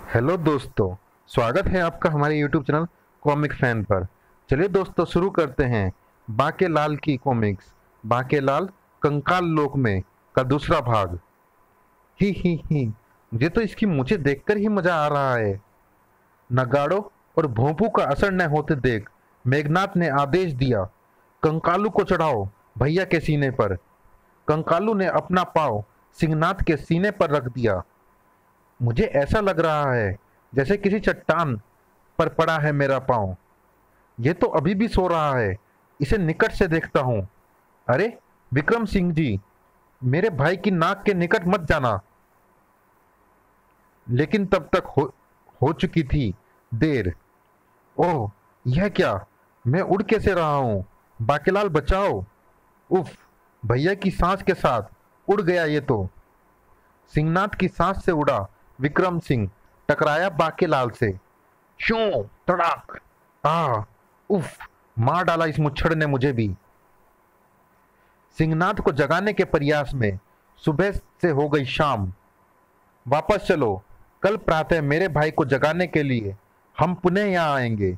Hello दोस्तों, स्वागत है आपका हमारे यूट्यूब चैनल कॉमिक फैन पर। चलिए दोस्तों, शुरू करते हैं बाके लाल की कॉमिक्स, बाके लाल कंकाल लोक में का दूसरा भाग। ही मुझे देखकर ही मजा आ रहा है। नगाड़ों और भोंपू का असर न होते देख मेघनाथ ने आदेश दिया, कंकालू को चढ़ाओ भैया के सीने पर। कंकालू ने अपना पाँव सिंहनाथ के सीने पर रख दिया। मुझे ऐसा लग रहा है जैसे किसी चट्टान पर पड़ा है मेरा पाँव। ये तो अभी भी सो रहा है, इसे निकट से देखता हूँ। अरे विक्रम सिंह जी, मेरे भाई की नाक के निकट मत जाना। लेकिन तब तक हो चुकी थी देर। ओह, यह क्या? मैं उड़ कैसे रहा हूँ? बाकेलाल बचाओ। उफ, भैया की सांस के साथ उड़ गया ये तो। सिंहनाथ की सांस से उड़ा विक्रम सिंह टकराया बाकेलाल से। शो तड़ाक! आ उफ! मार डाला इस मुच्छड़ ने मुझे भी। सिंहनाथ को जगाने के प्रयास में सुबह से हो गई शाम। वापस चलो, कल प्रातः मेरे भाई को जगाने के लिए हम पुनः यहाँ आएंगे।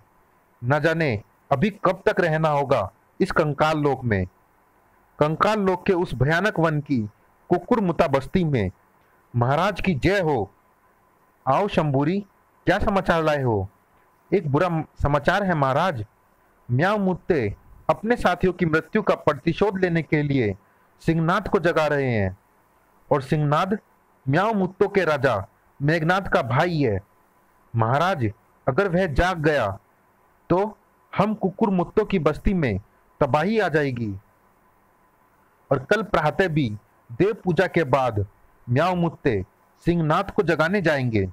न जाने अभी कब तक रहना होगा इस कंकाल लोक में। कंकाल लोक के उस भयानक वन की कुकुरमुता बस्ती में महाराज की जय हो। आओ शंभूरी, क्या समाचार लाए हो? एक बुरा समाचार है महाराज। म्याऊ मुत्ते अपने साथियों की मृत्यु का प्रतिशोध लेने के लिए सिंहनाथ को जगा रहे हैं। और सिंहनाथ म्याऊ मुत्तों के राजा मेघनाथ का भाई है। महाराज, अगर वह जाग गया तो हम कुकुर मुत्तों की बस्ती में तबाही आ जाएगी। और कल प्रातः भी देव पूजा के बाद म्याऊ मुत्ते सिंहनाथ को जगाने जाएंगे।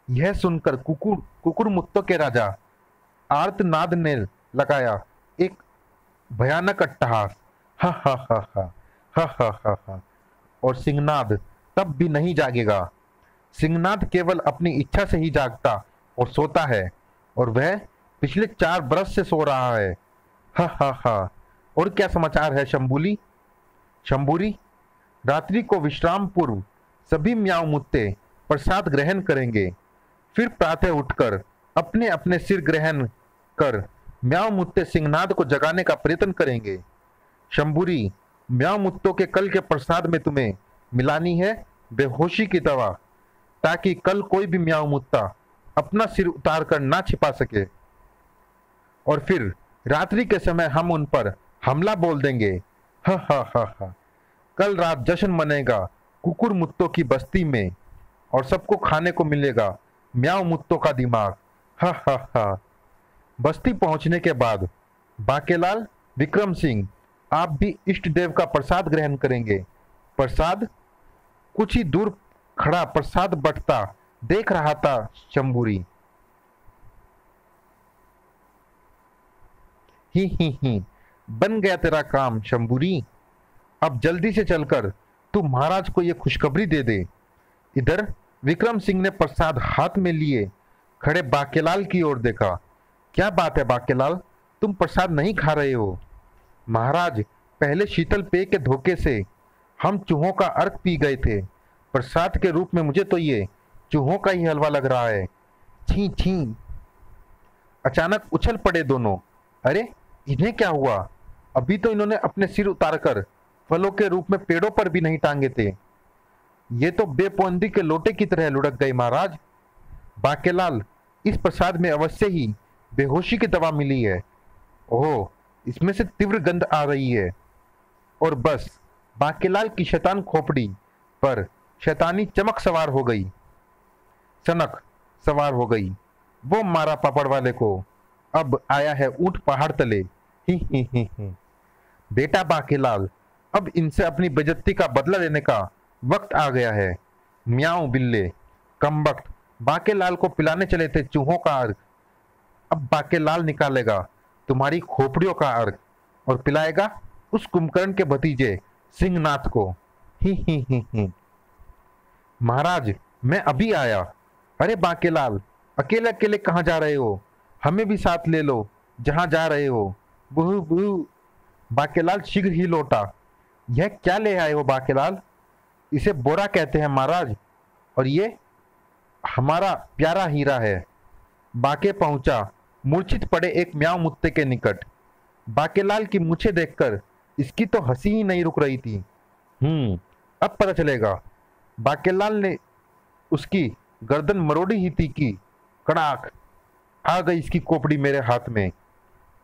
यह सुनकर कुकुर मुत्तों के राजा आर्तनाद ने लगाया एक भयानक अट्टहास। हा हा हा हा हा हा हा हा। और सिंहनाद तब भी नहीं जागेगा। सिंहनाद केवल अपनी इच्छा से ही जागता और सोता है, और वह पिछले 4 बरस से सो रहा है। हा हा हा। और क्या समाचार है शंभूली? शंभूरी, रात्रि को विश्राम पूर्व सभी म्याऊ मुत्ते प्रसाद ग्रहण करेंगे। फिर प्रातः उठकर अपने अपने सिर ग्रहण कर म्याऊ मुत्ते सिंहनाद को जगाने का प्रयत्न करेंगे। शंभूरी, म्याऊ मुत्तों के कल के प्रसाद में तुम्हें मिलानी है बेहोशी की दवा, ताकि कल कोई भी म्याऊ मुत्ता अपना सिर उतार कर ना छिपा सके। और फिर रात्रि के समय हम उन पर हमला बोल देंगे। हा हा हा हा। कल रात जश्न मनेगा कुकुर मुत्तों की बस्ती में, और सबको खाने को मिलेगा म्याऊ मुत्तों का दिमाग। हा हा हा। बस्ती पहुंचने के बाद बाकेलाल, विक्रम सिंह, आप भी इष्ट देव का प्रसाद ग्रहण करेंगे। प्रसाद? कुछ ही दूर खड़ा प्रसाद बंटता देख रहा था शंभूरी। ही, बन गया तेरा काम शंभूरी। अब जल्दी से चलकर तू महाराज को ये खुशखबरी दे दे। इधर विक्रम सिंह ने प्रसाद हाथ में लिए खड़े बाकेलाल की ओर देखा। क्या बात है बाकेलाल, तुम प्रसाद नहीं खा रहे हो? महाराज, पहले शीतल पेय के धोखे से हम चूहों का अर्क पी गए थे। प्रसाद के रूप में मुझे तो ये चूहों का ही हलवा लग रहा है। छी छी। अचानक उछल पड़े दोनों। अरे, इन्हें क्या हुआ? अभी तो इन्होंने अपने सिर उतारकर फलों के रूप में पेड़ों पर भी नहीं टांगे थे। ये तो बेपोंदी के लोटे की तरह लुढ़क गए महाराज। बाकेलाल, इस प्रसाद में अवश्य ही बेहोशी की दवा मिली है। ओह, इसमें से तीव्र गंध आ रही है। और बस बाकेलाल की शैतान खोपड़ी पर शैतानी चमक सवार हो गई, सनक सवार हो गई। वो मारा पापड़ वाले को, अब आया है ऊंट पहाड़ तले। ही। बेटा बाकेलाल, अब इनसे अपनी बेइज्जती का बदला लेने का वक्त आ गया है। म्याऊं बिल्ले, कमबख्त, बाकेलाल को पिलाने चले थे चूहों का अर्क। अब बाकेलाल निकालेगा तुम्हारी खोपड़ियों का अर्क और पिलाएगा उस कुंभकर्ण के भतीजे सिंहनाथ को। ही। महाराज, मैं अभी आया। अरे बाकेलाल, अकेले अकेले कहाँ जा रहे हो? हमें भी साथ ले लो जहां जा रहे हो। बुहू बुहू। बाकेलाल शीघ्र ही लौटा। यह क्या ले आए हो बाकेलाल? इसे बोरा कहते हैं महाराज। और ये हमारा प्यारा हीरा है। बाके पहुंचा मूर्छित पड़े एक म्याऊं मुत्ते के निकट। बाकेलाल की मूछें देखकर इसकी तो हंसी ही नहीं रुक रही थी। अब पता चलेगा। बाकेलाल ने उसकी गर्दन मरोड़ी ही थी कि कड़ाक आ गई इसकी खोपड़ी मेरे हाथ में,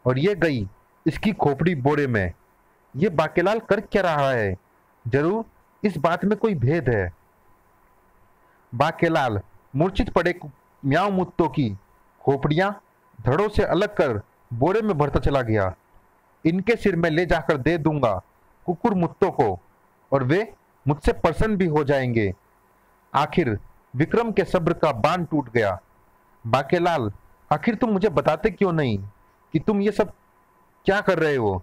और ये गई इसकी खोपड़ी बोरे में। ये बाकेलाल कर क्या रहा है? जरूर इस बात में कोई भेद है। बाकेलाल मूर्छित पड़े म्याऊं मुत्तों की खोपड़ियां धड़ों से अलग कर बोरे में भरता चला गया। इनके सिर में ले जाकर दे दूंगा कुकुर मुत्तों को, और वे मुझसे प्रसन्न भी हो जाएंगे। आखिर विक्रम के सब्र का बांध टूट गया। बाकेलाल, आखिर तुम मुझे बताते क्यों नहीं कि तुम ये सब क्या कर रहे हो?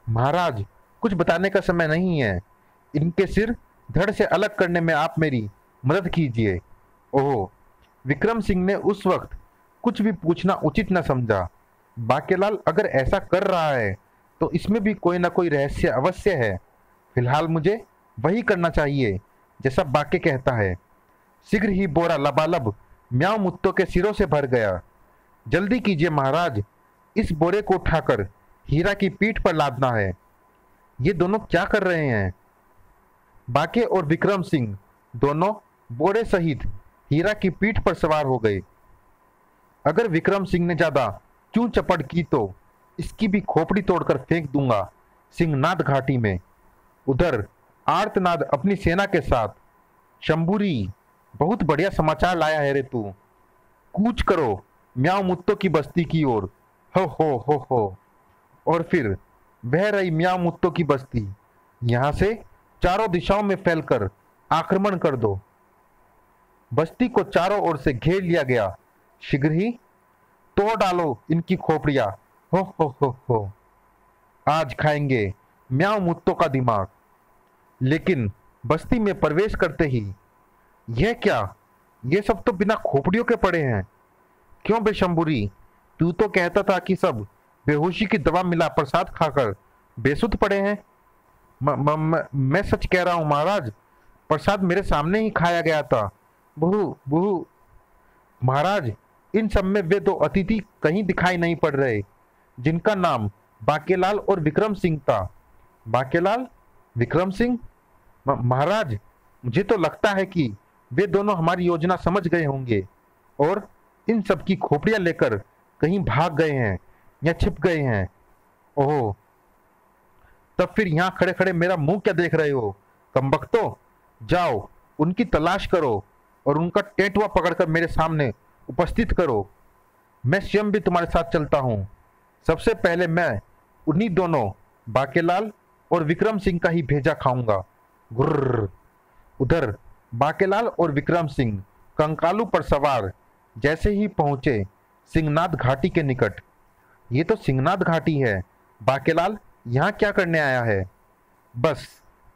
महाराज, कुछ बताने का समय नहीं है। इनके सिर धड़ से अलग करने में आप मेरी मदद कीजिए। ओह! विक्रम सिंह ने उस वक्त कुछ भी पूछना उचित न समझा। बाकेलाल अगर ऐसा कर रहा है तो इसमें भी कोई ना कोई रहस्य अवश्य है। फिलहाल मुझे वही करना चाहिए जैसा बाके कहता है। शीघ्र ही बोरा लबालब म्याऊं मुत्तों के सिरों से भर गया। जल्दी कीजिए महाराज, इस बोरे को उठाकर हीरा की पीठ पर लादना है। ये दोनों क्या कर रहे हैं? बाके और विक्रम सिंह दोनों बोरे सहित हीरा की पीठ पर सवार हो गए। अगर विक्रम सिंह ने ज्यादा चूं चपड़ की तो इसकी भी खोपड़ी तोड़कर फेंक दूंगा सिंहनाद घाटी में। उधर आर्तनाद अपनी सेना के साथ, शंभूरी, बहुत बढ़िया समाचार लाया है रे तू। कूच करो म्याऊं मुत्तों की बस्ती की ओर। हो। और फिर बह रही म्याऊं मुत्तों की बस्ती। यहां से चारों दिशाओं में फैलकर आक्रमण कर दो। बस्ती को चारों ओर से घेर लिया गया। शीघ्र ही तोड़ डालो इनकी खोपड़ियां। हो। आज खाएंगे म्याऊं मुत्तों का दिमाग। लेकिन बस्ती में प्रवेश करते ही, यह क्या? ये सब तो बिना खोपड़ियों के पड़े हैं। क्यों बे शंभूरी, तू तो कहता था कि सब बेहोशी की दवा मिला प्रसाद खाकर बेसुध पड़े हैं। मैं सच कह रहा हूं महाराज, प्रसाद मेरे सामने ही खाया गया था। बहू महाराज, इन सब में वे दो अतिथि कहीं दिखाई नहीं पड़ रहे जिनका नाम बाकेलाल और विक्रम सिंह था। बाकेलाल, विक्रम सिंह? महाराज, मुझे तो लगता है कि वे दोनों हमारी योजना समझ गए होंगे और इन सब की खोपड़ियां लेकर कहीं भाग गए हैं या छिप गए हैं। ओह, तब फिर यहां खड़े खड़े मेरा मुंह क्या देख रहे हो? कमबख्तो, जाओ उनकी तलाश करो और उनका टेटुआ पकड़कर मेरे सामने उपस्थित करो। मैं स्वयं भी तुम्हारे साथ चलता हूं। सबसे पहले मैं उन्हीं दोनों बाकेलाल और विक्रम सिंह का ही भेजा खाऊंगा। गुर्र। उधर बाकेलाल और विक्रम सिंह कंकालू पर सवार जैसे ही पहुंचे सिंहनाद घाटी के निकट। ये तो सिंहनाद घाटी है। बाकेलाल यहाँ क्या करने आया है? बस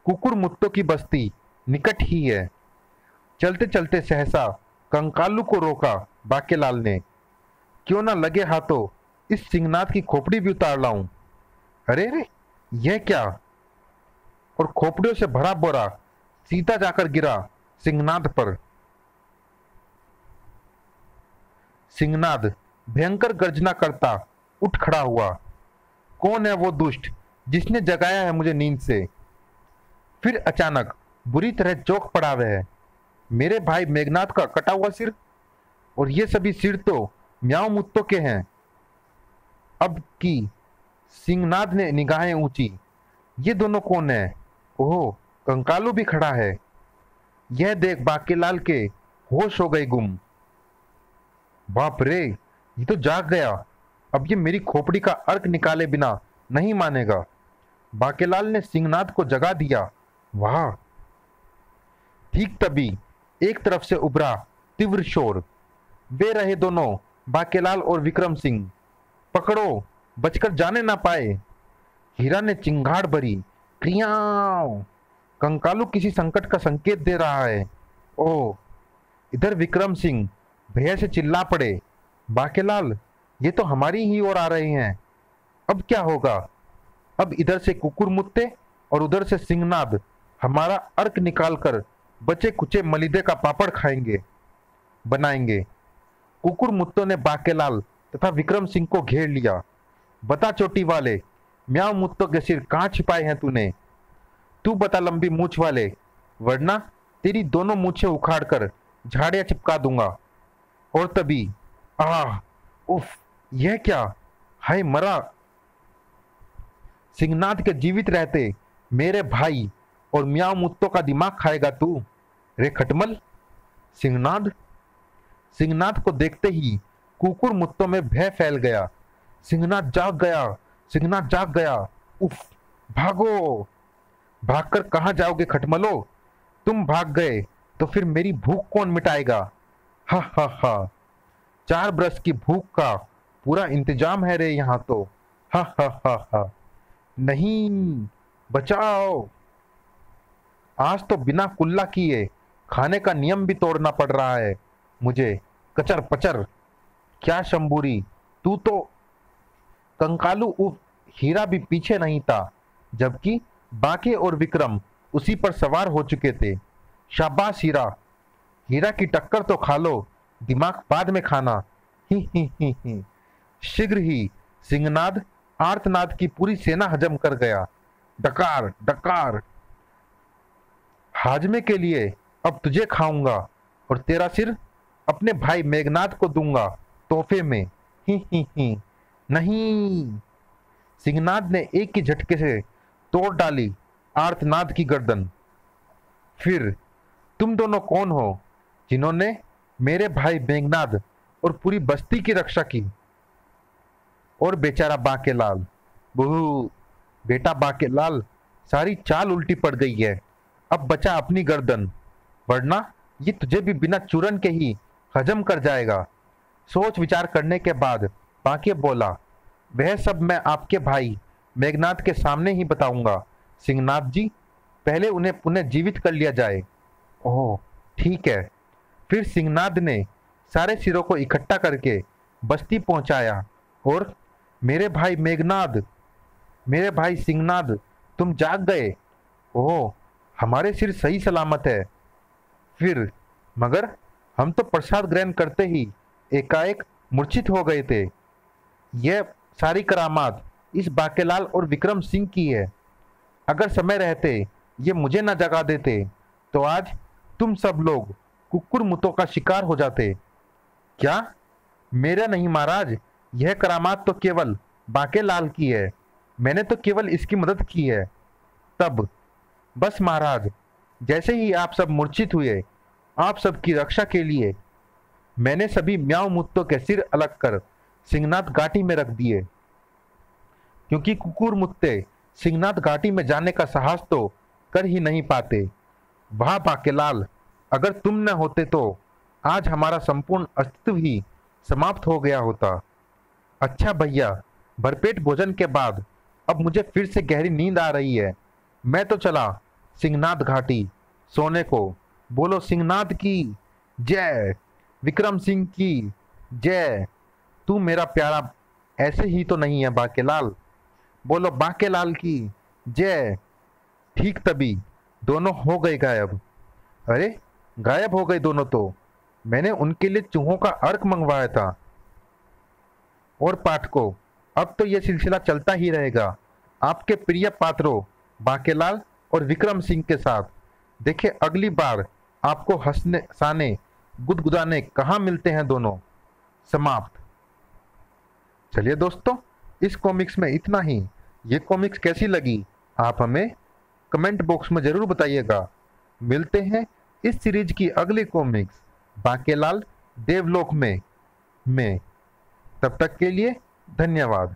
कुकुर मुत्तों की बस्ती निकट ही है। चलते चलते सहसा कंकालू को रोका बाकेलाल ने। क्यों ना लगे हाथों इस सिंहनाद की खोपड़ी भी उतार लाऊं। अरे यह क्या? और खोपड़ियों से भरा बोरा सीधा जाकर गिरा सिंहनाद पर। सिंहनाद भयंकर गर्जना करता उठ खड़ा हुआ। कौन है वो दुष्ट जिसने जगाया है मुझे नींद से? फिर अचानक बुरी तरह चौंक पड़ा वह। मेरे भाई मेघनाथ का कटा हुआ सिर, और ये सभी सिर तो म्याऊं मुत्तों के हैं। अब की सिंहनाद ने निगाहें ऊंची। ये दोनों कौन है? ओह, कंकालू भी खड़ा है। यह देख बाकेलाल के होश हो गए गुम। बाप रे, ये तो जाग गया। अब ये मेरी खोपड़ी का अर्क निकाले बिना नहीं मानेगा। बाकेलाल ने सिंहनाद को जगा दिया। वाह! ठीक तभी एक तरफ से उभरा तीव्र शोर। वे रहे दोनों बाकेलाल और विक्रम सिंह। पकड़ो, बचकर जाने ना पाए। हीरा ने चिंगाड़ भरी। क्रियाओ! कंकालू किसी संकट का संकेत दे रहा है। ओह! इधर विक्रम सिंह भय से चिल्ला पड़े। बाकेलाल, ये तो हमारी ही ओर आ रहे हैं। अब क्या होगा? अब इधर से कुकुर मुत्ते और उधर से सिंहनाद हमारा अर्क निकालकर बचे कुचे मलिदे का पापड़ खाएंगे। बनाएंगे। कुकुर मुत्तो ने बाकेलाल तथा विक्रम सिंह को घेर लिया। बता चोटी वाले, म्याऊ मुत्तो के सिर कहाँ छिपाए हैं तूने? तू बता लंबी मूछ वाले, वरना तेरी दोनों मूछें उखाड़कर झाड़ियां चिपका दूंगा। और तभी आह, उफ, यह क्या? हाय मरा! सिंहनाद के जीवित रहते मेरे भाई और म्याऊ मुत्तो का दिमाग खाएगा तू? रे खटमल! सिंहनाद! सिंहनाद को देखते ही कुकुर मुत्तो में भय फैल गया। सिंहनाद जाग गया, सिंहनाद जाग गया। उफ! भागो! भागकर कहाँ जाओगे खटमलो? तुम भाग गए तो फिर मेरी भूख कौन मिटाएगा? हा हा हा! 4 बरस की भूख का पूरा इंतजाम है रे यहाँ तो। हा हा हा हा! नहीं, बचाओ! आज तो बिना कुल्ला किए खाने का नियम भी तोड़ना पड़ रहा है मुझे। कचर पचर! क्या शंबूरी, तू तो कंकालू उफ हीरा भी पीछे नहीं था, जबकि बाके और विक्रम उसी पर सवार हो चुके थे। शाबाश हीरा! हीरा की टक्कर तो खा लो, दिमाग बाद में खाना। ही। शीघ्र ही सिंहनाद आर्तनाद की पूरी सेना हजम कर गया। डकार डकार! हाजमे के लिए अब तुझे खाऊंगा और तेरा सिर अपने भाई मेघनाद को दूंगा तोहफे में। ही। नहीं! सिंहनाद ने एक ही झटके से तोड़ डाली आर्तनाद की गर्दन। फिर तुम दोनों कौन हो जिन्होंने मेरे भाई मेघनाद और पूरी बस्ती की रक्षा की? और बेचारा बाकेलाल, बहू बेटा बाकेलाल, सारी चाल उल्टी पड़ गई है। अब बचा अपनी गर्दन, वरना ये तुझे भी बिना चूरन के ही हजम कर जाएगा। सोच विचार करने के बाद बाके बोला, वह सब मैं आपके भाई मेघनाद के सामने ही बताऊंगा सिंहनाद जी, पहले उन्हें पुनः जीवित कर लिया जाए। ओह ठीक है। फिर सिंहनाद ने सारे सिरों को इकट्ठा करके बस्ती पहुंचाया और मेरे भाई मेघनाद, मेरे भाई सिंहनाद, तुम जाग गए? ओह, हमारे सिर सही सलामत है। फिर मगर हम तो प्रसाद ग्रहण करते ही एकाएक मूर्छित हो गए थे। यह सारी करामात इस बाकेलाल और विक्रम सिंह की है। अगर समय रहते ये मुझे न जगा देते तो आज तुम सब लोग कुकुर मुतों का शिकार हो जाते। क्या? मेरा नहीं महाराज, यह करामात तो केवल बाकेलाल की है। मैंने तो केवल इसकी मदद की है। तब बस महाराज, जैसे ही आप सब मूर्छित हुए, आप सबकी रक्षा के लिए मैंने सभी म्याऊ मुत्तों के सिर अलग कर सिंहनाद घाटी में रख दिए, क्योंकि कुकुर मुत्ते सिंहनाद घाटी में जाने का साहस तो कर ही नहीं पाते। वाह बाकेलाल, अगर तुम न होते तो आज हमारा संपूर्ण अस्तित्व ही समाप्त हो गया होता। अच्छा भैया, भरपेट भोजन के बाद अब मुझे फिर से गहरी नींद आ रही है। मैं तो चला सिंहनाद घाटी सोने को। बोलो सिंहनाद की जय, विक्रम सिंह की जय। तू मेरा प्यारा ऐसे ही तो नहीं है बाकेलाल। बोलो बाकेलाल की जय। ठीक तभी दोनों हो गए गायब। अरे गायब हो गए दोनों तो मैंने उनके लिए चूहों का अर्क मंगवाया था। और पाठकों, अब तो यह सिलसिला चलता ही रहेगा आपके प्रिय पात्रों बाकेलाल और विक्रम सिंह के साथ। देखिए अगली बार आपको हंसने हंसाने गुदगुदाने कहाँ मिलते हैं दोनों। समाप्त। चलिए दोस्तों, इस कॉमिक्स में इतना ही। ये कॉमिक्स कैसी लगी आप हमें कमेंट बॉक्स में जरूर बताइएगा। मिलते हैं इस सीरीज की अगली कॉमिक्स बाकेलाल देवलोक में। तब तक के लिए धन्यवाद।